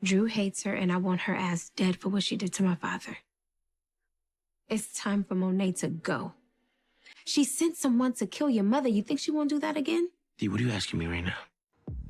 Drew hates her, and I want her ass dead for what she did to my father. It's time for Monet to go. She sent someone to kill your mother. You think she won't do that again? D, what are you asking me right now?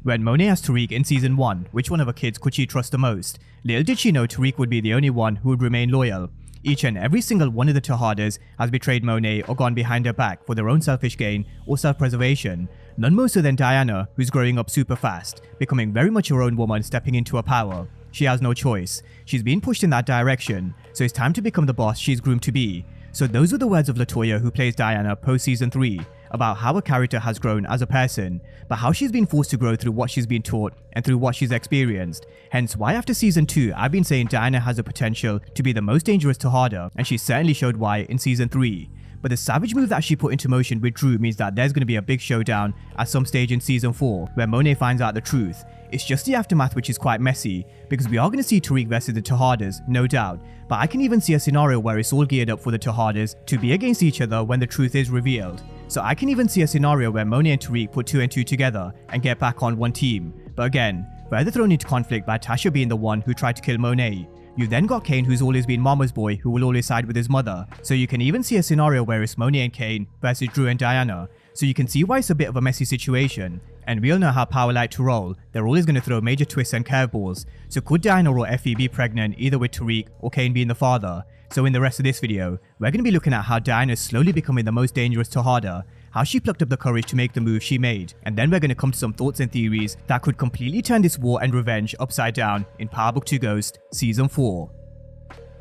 When Monet asked Tariq in season 1 which one of her kids could she trust the most, little did she know Tariq would be the only one who would remain loyal. Each and every single one of the Tejadas has betrayed Monet or gone behind her back for their own selfish gain or self-preservation. None more so than Diana, who's growing up super fast, becoming very much her own woman, stepping into her power. She has no choice. She's been pushed in that direction, so it's time to become the boss she's groomed to be. So those were the words of Latoya, who plays Diana post season 3, about how her character has grown as a person, but how she's been forced to grow through what she's been taught and through what she's experienced. Hence why after season 2 I've been saying Diana has the potential to be the most dangerous Tejada, and she certainly showed why in season 3. But the savage move that she put into motion with Drew means that there's going to be a big showdown at some stage in season 4 where Monet finds out the truth. It's just the aftermath which is quite messy, because we are going to see Tariq versus the Tejadas, no doubt, but I can even see a scenario where it's all geared up for the Tejadas to be against each other when the truth is revealed. So I can even see a scenario where Monet and Tariq put 2 and 2 together and get back on one team. But again, further thrown into conflict by Tasha being the one who tried to kill Monet. You've then got Kane, who's always been Mama's boy, who will always side with his mother. So you can even see a scenario where it's Monet and Kane versus Drew and Diana. So you can see why it's a bit of a messy situation. And we all know how power like to roll. They're always going to throw major twists and curveballs. So could Diana or Effie be pregnant either with Tariq or Kane being the father? So in the rest of this video, we're going to be looking at how Diana is slowly becoming the most dangerous Tejada, how she plucked up the courage to make the move she made, and then we're going to come to some thoughts and theories that could completely turn this war and revenge upside down in Power Book 2 Ghost Season 4.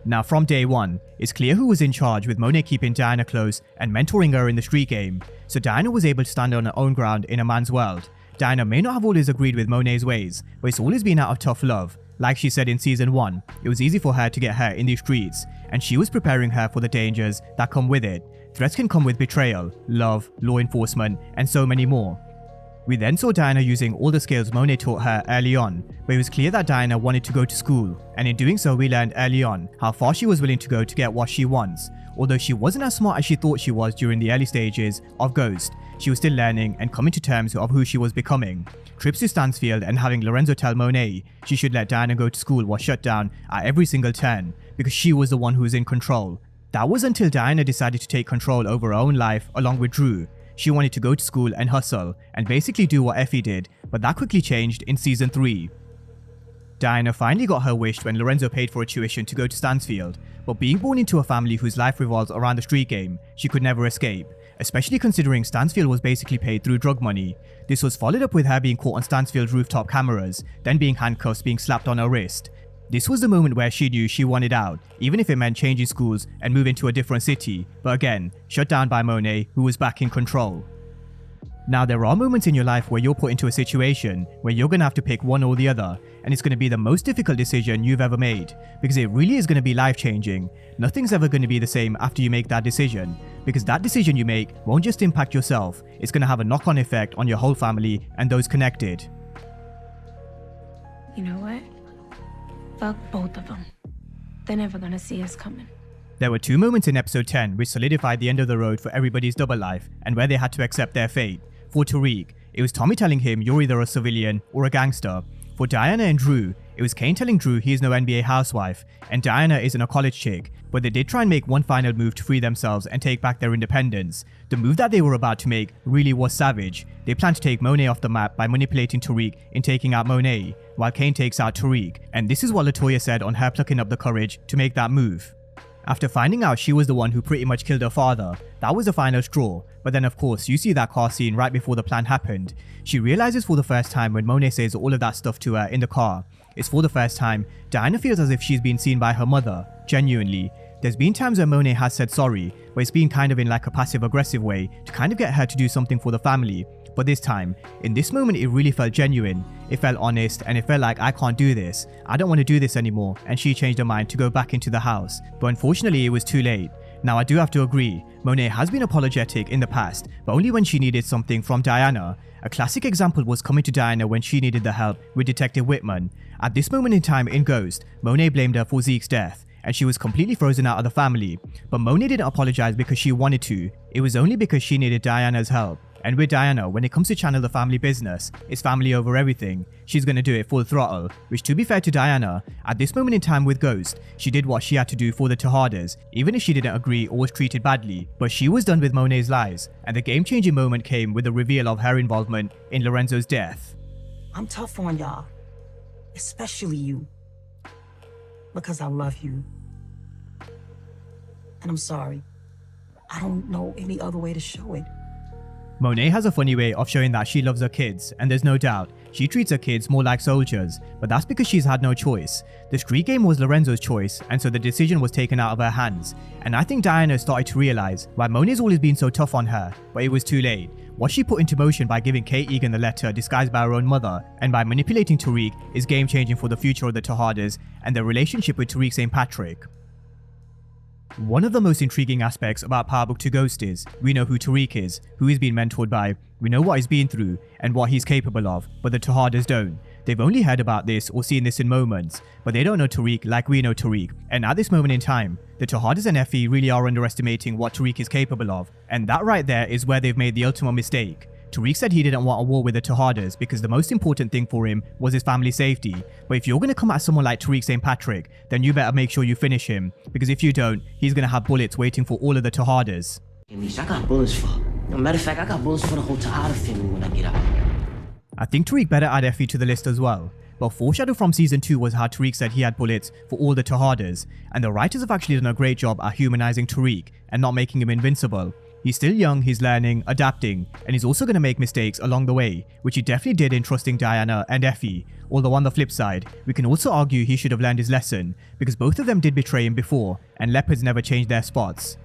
Now from day 1, it's clear who was in charge, with Monet keeping Diana close and mentoring her in the street game, so Diana was able to stand on her own ground in a man's world. Diana may not have always agreed with Monet's ways, but it's always been out of tough love. Like she said in season 1, it was easy for her to get her in these streets, and she was preparing her for the dangers that come with it. Threats can come with betrayal, love, law enforcement, and so many more. We then saw Diana using all the skills Monet taught her early on, but it was clear that Diana wanted to go to school, and in doing so we learned early on how far she was willing to go to get what she wants. Although she wasn't as smart as she thought she was during the early stages of Ghost, she was still learning and coming to terms of who she was becoming. Trips to Stansfield and having Lorenzo tell Monet she should let Diana go to school was shut down at every single turn, because she was the one who was in control. That was until Diana decided to take control over her own life along with Drew. She wanted to go to school and hustle, and basically do what Effie did, but that quickly changed in season 3. Diana finally got her wish when Lorenzo paid for a tuition to go to Stansfield, but being born into a family whose life revolves around the street game, she could never escape, especially considering Stansfield was basically paid through drug money. This was followed up with her being caught on Stansfield's rooftop cameras, then being handcuffed, being slapped on her wrist. This was the moment where she knew she wanted out, even if it meant changing schools and moving to a different city, but again, shut down by Monet, who was back in control. Now there are moments in your life where you're put into a situation where you're going to have to pick one or the other, and it's going to be the most difficult decision you've ever made, because it really is going to be life-changing. Nothing's ever going to be the same after you make that decision, because that decision you make won't just impact yourself, it's going to have a knock-on effect on your whole family and those connected. You know what? Fuck both of them. They're never gonna see us coming. There were 2 moments in episode 10 which solidified the end of the road for everybody's double life, and where they had to accept their fate. For Tariq, it was Tommy telling him you're either a civilian or a gangster. For Diana and Drew, it was Kane telling Drew he is no NBA housewife, and Diana isn't a college chick, but they did try and make one final move to free themselves and take back their independence. The move that they were about to make really was savage. They planned to take Monet off the map by manipulating Tariq in taking out Monet, while Kane takes out Tariq, and this is what Latoya said on her plucking up the courage to make that move. After finding out she was the one who pretty much killed her father, that was the final straw, but then of course you see that car scene right before the plan happened. She realizes for the first time when Monet says all of that stuff to her in the car. It's for the first time Diana feels as if she's been seen by her mother, genuinely. There's been times where Monet has said sorry, but it's been kind of in like a passive-aggressive way to kind of get her to do something for the family. But this time, in this moment, it really felt genuine. It felt honest, and it felt like I can't do this. I don't want to do this anymore, and she changed her mind to go back into the house. But unfortunately, it was too late. Now I do have to agree, Monet has been apologetic in the past, but only when she needed something from Diana. A classic example was coming to Diana when she needed the help with Detective Whitman. At this moment in time in Ghost, Monet blamed her for Zeke's death, and she was completely frozen out of the family. But Monet didn't apologize because she wanted to, it was only because she needed Diana's help. And with Diana, when it comes to channel the family business, it's family over everything. She's gonna do it full throttle, which to be fair to Diana, at this moment in time with Ghost, she did what she had to do for the Tejadas, even if she didn't agree or was treated badly. But she was done with Monet's lies, and the game-changing moment came with the reveal of her involvement in Lorenzo's death. I'm tough on y'all, especially you, because I love you. And I'm sorry. I don't know any other way to show it. Monet has a funny way of showing that she loves her kids, and there's no doubt, she treats her kids more like soldiers, but that's because she's had no choice. The street game was Lorenzo's choice, and so the decision was taken out of her hands. And I think Diana started to realize why Monet's always been so tough on her, but it was too late. What she put into motion by giving Kate Egan the letter disguised by her own mother, and by manipulating Tariq, is game-changing for the future of the Tejadas and their relationship with Tariq St. Patrick. One of the most intriguing aspects about Power Book 2 Ghost is, we know who Tariq is, who he's been mentored by, we know what he's been through, and what he's capable of, but the Tejadas don't. They've only heard about this or seen this in moments, but they don't know Tariq like we know Tariq, and at this moment in time, the Tejadas and Effie really are underestimating what Tariq is capable of, and that right there is where they've made the ultimate mistake. Tariq said he didn't want a war with the Tejadas because the most important thing for him was his family's safety. But if you're going to come at someone like Tariq St. Patrick, then you better make sure you finish him, because if you don't, he's going to have bullets waiting for all of the Tejadas. I got bullets for. Matter of fact, I got bullets for the whole Tejada family when I get out. I think Tariq better add Effie to the list as well. But foreshadow from season 2 was how Tariq said he had bullets for all the Tejadas, and the writers have actually done a great job at humanizing Tariq and not making him invincible. He's still young, he's learning, adapting, and he's also going to make mistakes along the way, which he definitely did in trusting Diana and Effie. Although on the flip side, we can also argue he should have learned his lesson, because both of them did betray him before, and leopards never change their spots.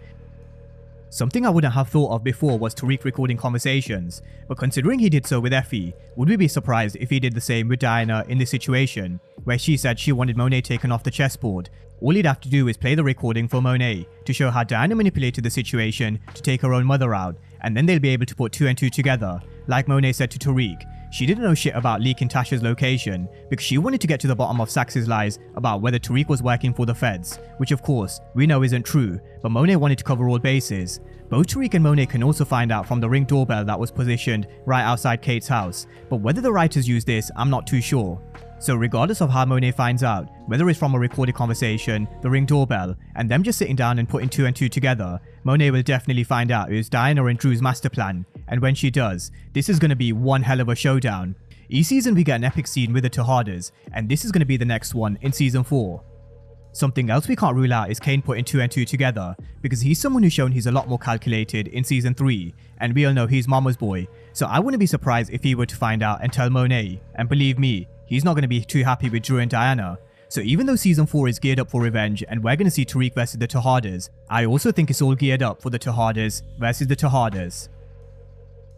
Something I wouldn't have thought of before was Tariq recording conversations, but considering he did so with Effie, would we be surprised if he did the same with Diana in this situation, where she said she wanted Monet taken off the chessboard? All he'd have to do is play the recording for Monet to show how Diana manipulated the situation to take her own mother out, and then they'll be able to put 2 and 2 together. Like Monet said to Tariq, she didn't know shit about leaking Tasha's location because she wanted to get to the bottom of Sax's lies about whether Tariq was working for the feds, which of course, we know isn't true, but Monet wanted to cover all bases. Both Tariq and Monet can also find out from the Ring doorbell that was positioned right outside Kate's house, but whether the writers use this, I'm not too sure. So regardless of how Monet finds out, whether it's from a recorded conversation, the Ring doorbell, and them just sitting down and putting 2 and 2 together, Monet will definitely find out it was Diana and Drew's master plan, and when she does, this is going to be one hell of a showdown. Each season we get an epic scene with the Tejadas, and this is going to be the next one in season 4. Something else we can't rule out is Kane putting 2 and 2 together, because he's someone who's shown he's a lot more calculated in season 3, and we all know he's mama's boy, so I wouldn't be surprised if he were to find out and tell Monet, and believe me, he's not going to be too happy with Drew and Diana. So even though season 4 is geared up for revenge and we're going to see Tariq versus the Tejadas, I also think it's all geared up for the Tejadas versus the Tejadas.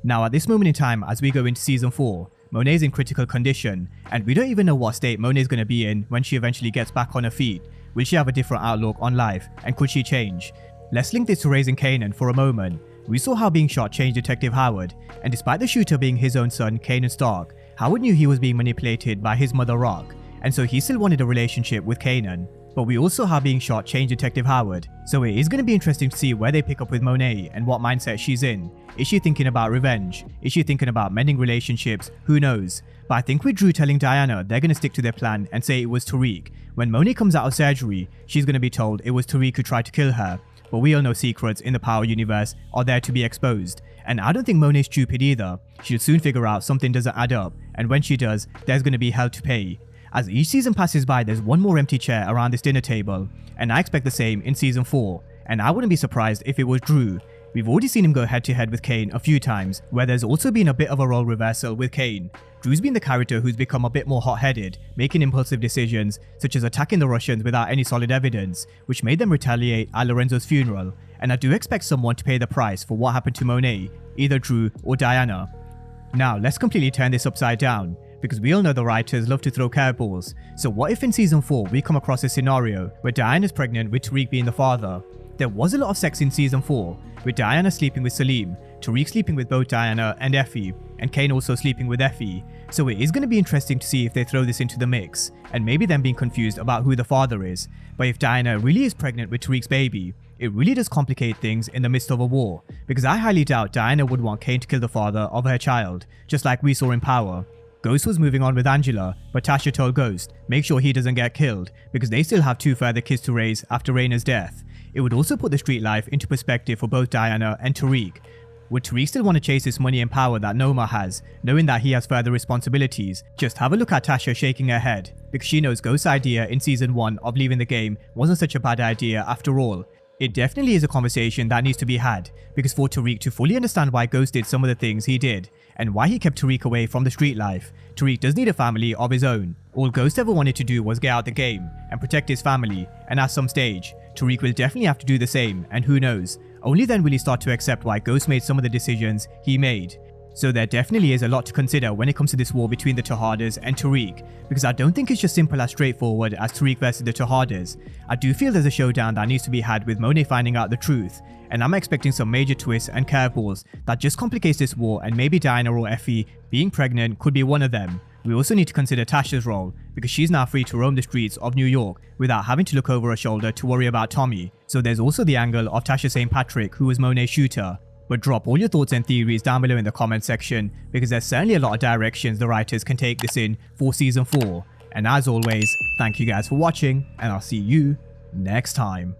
Now at this moment in time, as we go into season 4, Monet's in critical condition, and we don't even know what state Monet's going to be in when she eventually gets back on her feet. Will she have a different outlook on life, and could she change? Let's link this to raising Kanan for a moment. We saw how being shot changed Detective Howard, and despite the shooter being his own son, Kanan Stark, Howard knew he was being manipulated by his mother Rock, and so he still wanted a relationship with Kanan. But we also saw how being shot changed Detective Howard, so it is going to be interesting to see where they pick up with Monet and what mindset she's in. Is she thinking about revenge? Is she thinking about mending relationships? Who knows? But I think with Drew telling Diana they're going to stick to their plan and say it was Tariq. When Monet comes out of surgery, she's going to be told it was Tariq who tried to kill her. But we all know secrets in the Power universe are there to be exposed. And I don't think Monet's stupid either. She'll soon figure out something doesn't add up, and when she does, there's going to be hell to pay. As each season passes by, there's one more empty chair around this dinner table, and I expect the same in season 4, and I wouldn't be surprised if it was Drew. We've already seen him go head to head with Kane a few times, where there's also been a bit of a role reversal with Kane. Drew's been the character who's become a bit more hot-headed, making impulsive decisions, such as attacking the Russians without any solid evidence, which made them retaliate at Lorenzo's funeral, and I do expect someone to pay the price for what happened to Monet, either Drew or Diana. Now, let's completely turn this upside down, because we all know the writers love to throw curveballs. So what if in season 4 we come across a scenario where Diana's pregnant with Tariq being the father? There was a lot of sex in season 4, with Diana sleeping with Salim, Tariq sleeping with both Diana and Effie, and Kane also sleeping with Effie, so it is going to be interesting to see if they throw this into the mix, and maybe them being confused about who the father is. But if Diana really is pregnant with Tariq's baby, it really does complicate things in the midst of a war, because I highly doubt Diana would want Kane to kill the father of her child, just like we saw in Power. Ghost was moving on with Angela, but Tasha told Ghost, make sure he doesn't get killed, because they still have 2 further kids to raise after Raina's death. It would also put the street life into perspective for both Diana and Tariq. Would Tariq still want to chase this money and power that Noma has, knowing that he has further responsibilities? Just have a look at Tasha shaking her head, because she knows Ghost's idea in season 1 of leaving the game wasn't such a bad idea after all. It definitely is a conversation that needs to be had, because for Tariq to fully understand why Ghost did some of the things he did, and why he kept Tariq away from the street life, Tariq does need a family of his own. All Ghost ever wanted to do was get out the game and protect his family, and at some stage, Tariq will definitely have to do the same, and who knows, only then will he start to accept why Ghost made some of the decisions he made. So there definitely is a lot to consider when it comes to this war between the Tejadas and Tariq, because I don't think it's just simple as straightforward as Tariq versus the Tejadas. I do feel there's a showdown that needs to be had with Monet finding out the truth, and I'm expecting some major twists and curveballs that just complicates this war, and maybe Diana or Effie being pregnant could be one of them. We also need to consider Tasha's role, because she's now free to roam the streets of New York without having to look over her shoulder to worry about Tommy. So there's also the angle of Tasha saying Patrick, who was Monet's shooter. But drop all your thoughts and theories down below in the comment section, because there's certainly a lot of directions the writers can take this in for season 4. And as always, thank you guys for watching, and I'll see you next time.